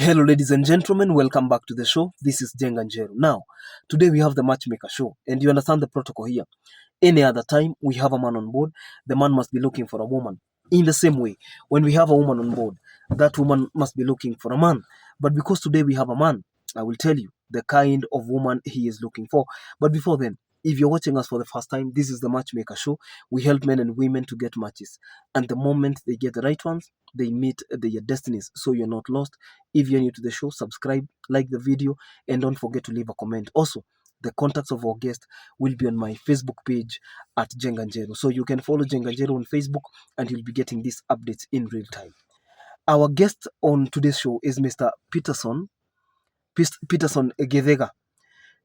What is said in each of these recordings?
Hello, ladies and gentlemen. Welcome back to the show. This is Jenganjero. Now, today we have the Matchmaker show, and you understand the protocol here. Any other time we have a man on board, the man must be looking for a woman. In the same way, when we have a woman on board, that woman must be looking for a man. But because today we have a man, I will tell you the kind of woman he is looking for. But before then, if you're watching us for the first time, this is the Matchmaker show. We help men and women to get matches. And the moment they get the right ones, they meet their destinies. So you're not lost. If you're new to the show, subscribe, like the video, and don't forget to leave a comment. Also, the contacts of our guest will be on my Facebook page at Jenganjero. So you can follow Jenganjero on Facebook and you'll be getting these updates in real time. Our guest on today's show is Mr. Peterson Githega.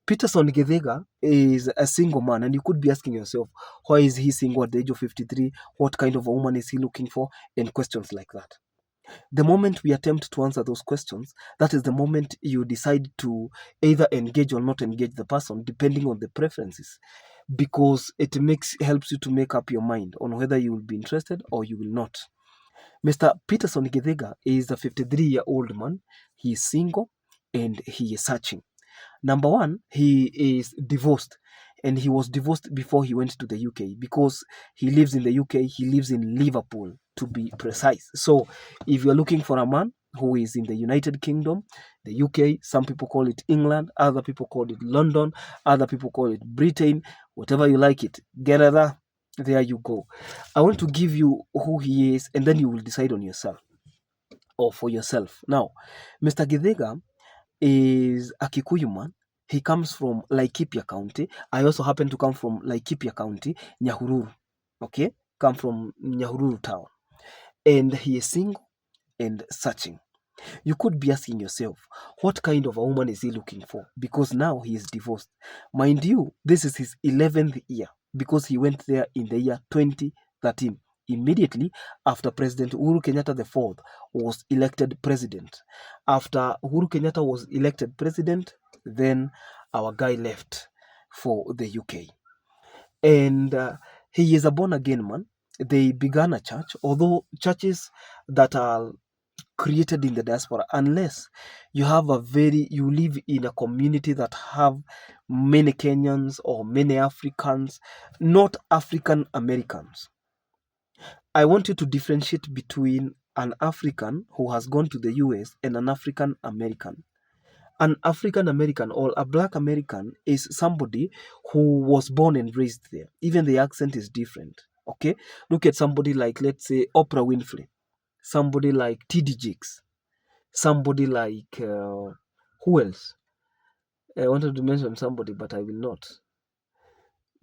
Peterson Githega is a single man, and you could be asking yourself, why is he single at the age of 53? What kind of a woman is he looking for? And questions like that. The moment we attempt to answer those questions, that is the moment you decide to either engage or not engage the person, depending on the preferences, because it helps you to make up your mind on whether you will be interested or you will not. Mr. Peterson Githega is a 53-year-old man. He is single and he is searching. Number one, he is divorced, and he was divorced before he went to the UK because he lives in the UK. He lives in Liverpool, to be precise. So if you're looking for a man who is in the United Kingdom, the UK, some people call it England, other people call it London, other people call it Britain, whatever you like it, there you go. I want to give you who he is, and then you will decide on yourself or for yourself. Now, Mr. Githega is a Kikuyu man. He comes from Laikipia County. I also happen to come from Laikipia County, Nyahururu. Okay? Come from Nyahururu town. And he is single and searching. You could be asking yourself, what kind of a woman is he looking for? Because now he is divorced. Mind you, this is his 11th year because he went there in the year 2013. Immediately after President Uhuru Kenyatta IV was elected president. After Uhuru Kenyatta was elected president, then our guy left for the UK. And he is a born-again man. They began a church, although churches that are created in the diaspora, unless you live in a community that have many Kenyans or many Africans, not African Americans. I want you to differentiate between an African who has gone to the US and an African American. An African American or a Black American is somebody who was born and raised there. Even the accent is different. Okay? Look at somebody like, let's say, Oprah Winfrey, somebody like T.D. Jakes, somebody like, who else? I wanted to mention somebody, but I will not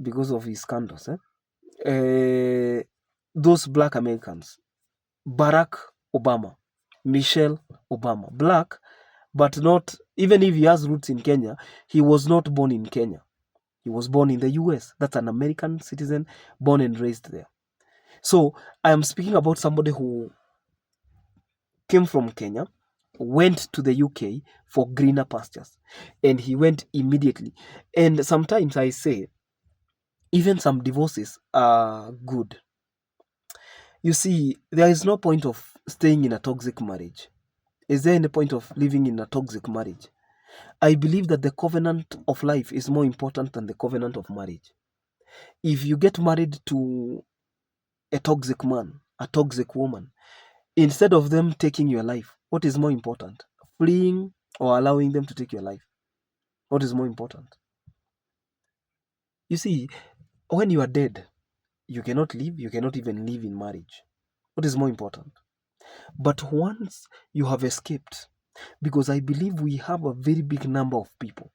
because of his scandals. Those Black Americans, Barack Obama, Michelle Obama, Black, but not, even if he has roots in Kenya, he was not born in Kenya. He was born in the US. That's an American citizen, born and raised there. So I am speaking about somebody who came from Kenya, went to the UK for greener pastures, and he went immediately. And sometimes I say, even some divorces are good. You see, there is no point of staying in a toxic marriage. Is there any point of living in a toxic marriage? I believe that the covenant of life is more important than the covenant of marriage. If you get married to a toxic man, a toxic woman, instead of them taking your life, what is more important? Fleeing or allowing them to take your life? What is more important? You see, when you are dead, you cannot live, you cannot even live in marriage. What is more important? But once you have escaped, because I believe we have a very big number of people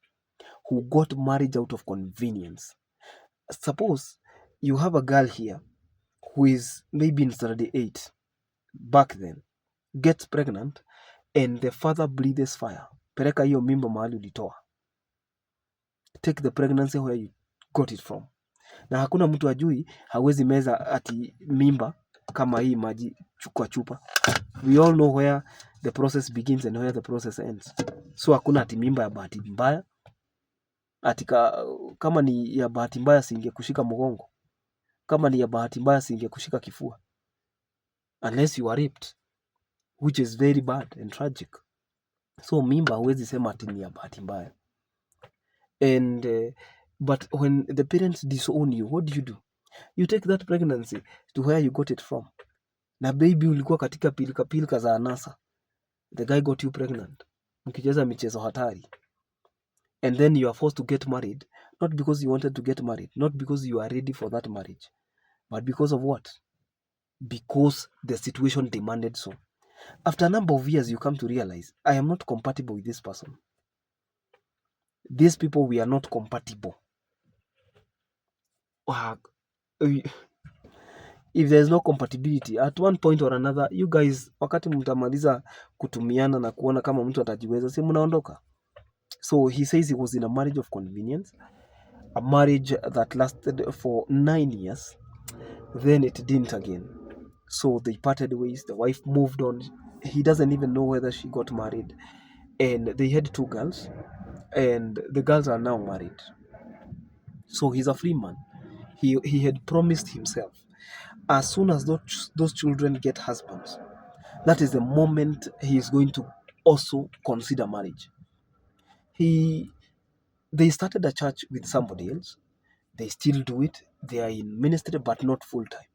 who got married out of convenience. Suppose you have a girl here who is maybe in study 8 back then, gets pregnant, and the father breathes fire. Peleka hiyo mimba mahali ulitoa. Take the pregnancy where you got it from. Na hakuna mtu ajui, hawezi meza ati mimba kama hii maji kwa chupa. We all know where the process begins and where the process ends. So hakuna ati mimba ya bahati mbaya. Ati kama ni ya bahati mbaya singekushika mgongo. Kama ni ya bahati mbaya singekushika kifua. Unless you are raped, which is very bad and tragic. So mimba huwezi sema ati ni ya bahati mbaya. And but when the parents disown you, what do? You take that pregnancy to where you got it from. Na baby ulikuwa katika pilika pilika za anasa, the guy got you pregnant, mkicheza michezo hatari, and then you are forced to get married, not because you wanted to get married, not because you are ready for that marriage, but because of what? Because the situation demanded so. After a number of years, you come to realize, I am not compatible with this person. These people, we are not compatible. If there is no compatibility at one point or another, you guys, wakati mtamaliza kutumiana na kuona kama mtu atajiweza, si mnaondoka. So he says he was in a marriage of convenience, a marriage that lasted for 9 years, then it didn't again. So they parted ways, the wife moved on, he doesn't even know whether she got married, and they had 2 girls, and the girls are now married. So he's a free man. He had promised himself, as soon as those children get husbands, that is the moment he is going to also consider marriage. They started a church with somebody else. They still do it. They are in ministry, but not full time.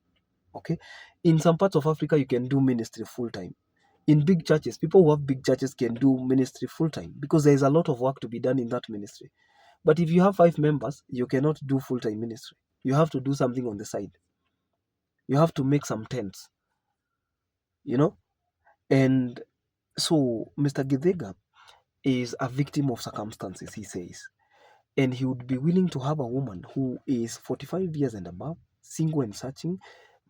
Okay, in some parts of Africa, you can do ministry full time. In big churches, people who have big churches can do ministry full time because there is a lot of work to be done in that ministry. But if you have 5 members, you cannot do full time ministry. You have to do something on the side. You have to make some tents, And so Mr. Githega is a victim of circumstances, he says. And he would be willing to have a woman who is 45 years and above, single and searching,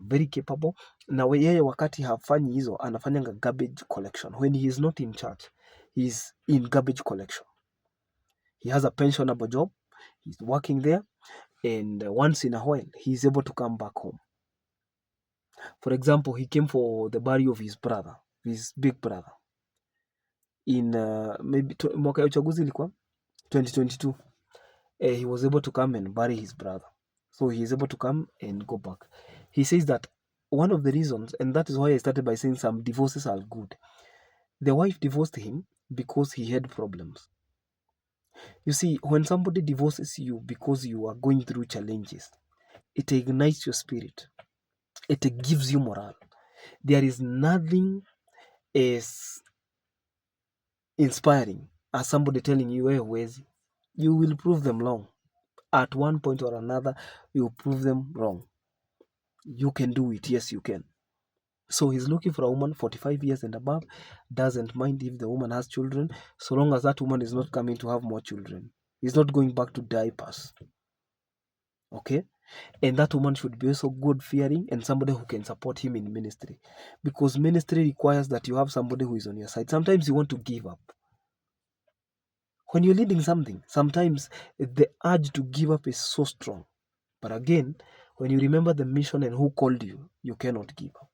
very capable. Na yeye wakati hafanyi hizo, anafanyanga garbage collection. When he is not in church, he is in garbage collection. He has a pensionable job. He's working there. And once in a while, he is able to come back home. For example, he came for the burial of his brother, his big brother. In maybe mwaka ya uchaguzi ilikuwa 2022. He was able to come and bury his brother. So he is able to come and go back. He says that one of the reasons, and that is why I started by saying some divorces are good. The wife divorced him because he had problems. You see, when somebody divorces you because you are going through challenges, it ignites your spirit. It gives you morale. There is nothing as inspiring as somebody telling you, hey, where's you will prove them wrong. At one point or another, you prove them wrong. You can do it. Yes, you can. So he's looking for a woman 45 years and above, doesn't mind if the woman has children, so long as that woman is not coming to have more children. He's not going back to diapers. Okay? And that woman should be also God-fearing and somebody who can support him in ministry. Because ministry requires that you have somebody who is on your side. Sometimes you want to give up. When you're leading something, sometimes the urge to give up is so strong. But again, when you remember the mission and who called you, you cannot give up.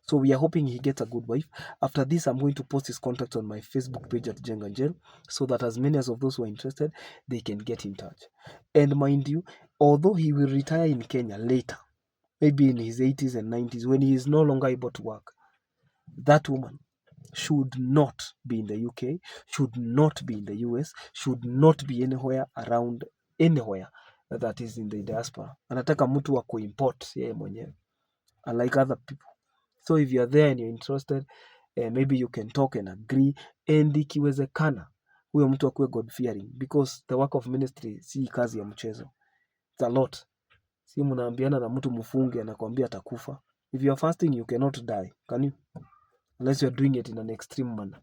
So we are hoping he gets a good wife. After this, I'm going to post his contact on my Facebook page at Jenga Jail so that as many as of those who are interested, they can get in touch. And mind you, although he will retire in Kenya later, maybe in his 80s and 90s, when he is no longer able to work, that woman should not be in the UK, should not be in the US, should not be anywhere around, anywhere that is in the diaspora. Anataka mtu wa kuimport yeye mwenyewe, unlike other people. So if you are there and you're interested, maybe you can talk and agree, and ikiwezekana huyo mtu akuwe God fearing, because the work of ministry si kazi ya mchezo. It's a lot. Si mnaambiana na mtu mfunge anakuambia atakufa. If you are fasting, you cannot die, can you? Unless you are doing it in an extreme manner.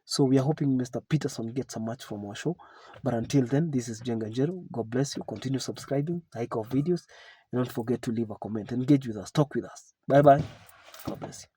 So we are hoping Mr. Peterson gets a match from our show. But until then, this is Jenga Njero. God bless you. Continue subscribing, like our videos, and don't forget to leave a comment. Engage with us. Talk with us. Bye-bye. God bless you.